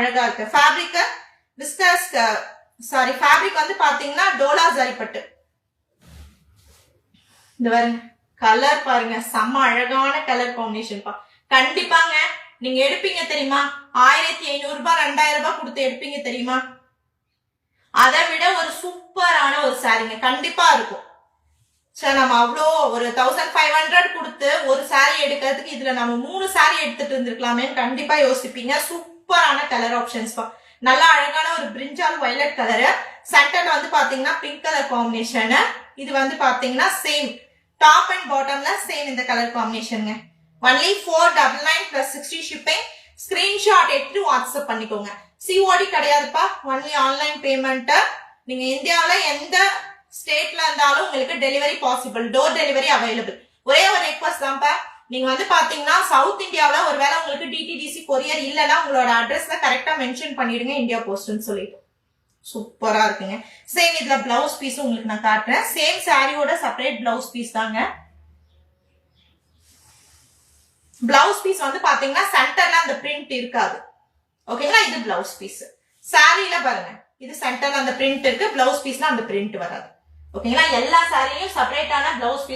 அழகா இருக்கு. Fabric viscous fabric வந்து பாத்தீங்கன்னா டோலா ஜரிப்பட்டு. இந்த பாருங்க கலர் பாருங்க, செம்ம அழகான கலர் காம்பினேஷன் பா. கண்டிப்பாங்க நீங்க எடுப்பீங்க தெரியுமா, 1500 ரூபாய் 2000 ரூபாய் கொடுத்து எடுப்பீங்க தெரியுமா. அதை விட ஒரு சூப்பரான ஒரு சாரீங்க கண்டிப்பா இருக்கும். சார் நம்ம அவ்வளோ ஒரு 1500 கொடுத்து ஒரு சாரீ எடுக்கிறதுக்கு இதுல நம்ம 3 சாரீ எடுத்துட்டு இருந்திருக்கலாமே கண்டிப்பா யோசிப்பீங்க. சூப்பரான கலர் ஆப்ஷன்ஸ் பா. நல்லா அழகான ஒரு பிரிஞ்சால் வயலட் கலரு, சென்டர்ல வந்து பாத்தீங்கன்னா பிங்க் கலர் காம்பினேஷன். இது வந்து பாத்தீங்கன்னா சேம் டாப் அண்ட் பாட்டம்ல சேம் இந்த colour combination. Only 499 plus 60 shipping. Screenshot எடுத்து வாட்ஸ்அப் பண்ணிக்கோங்க. சிஓடி கிடையாதுப்பா, ஒன்லி ஆன்லைன் பேமெண்ட். நீங்க இந்தியாவில எந்த ஸ்டேட்ல இருந்தாலும் உங்களுக்கு delivery possible, door delivery available. ஒரே ஒரு ரெக்வஸ்ட் தான்ப்பா, நீங்க வந்து பாத்தீங்கன்னா சவுத் இந்தியாவில ஒருவேளை உங்களுக்கு டிடிடிசி கொரியர் இல்லைன்னா உங்களோட அட்ரஸ்ல கரெக்டா மென்ஷன் பண்ணிடுங்க இந்தியா போஸ்ட்னு சொல்லிட்டு. சூப்பரா இருக்குங்க. சேம் இதுல பிளவுஸ் பீஸ் உங்களுக்கு நான் காட்டுறேன். சேம் சாரியோட செப்பரேட் பிளவுஸ் பீஸ் தாங்க. பிளவுஸ் பீஸ் வந்து பாத்தீங்கன்னா சென்டர்ல அந்த பிரிண்ட் இருக்காது. ஓகேங்களா, இது பிளவுஸ் பீஸ். சாரியில பாருங்க, இது சென்டர்ல அந்த பிரிண்ட் இருக்கு, பிளவுஸ் பீஸ்ல அந்த பிரிண்ட் வராது. ஓகேங்களா, எல்லா சாரியும் செப்பரேட்டான பிளவுஸ் பீஸ்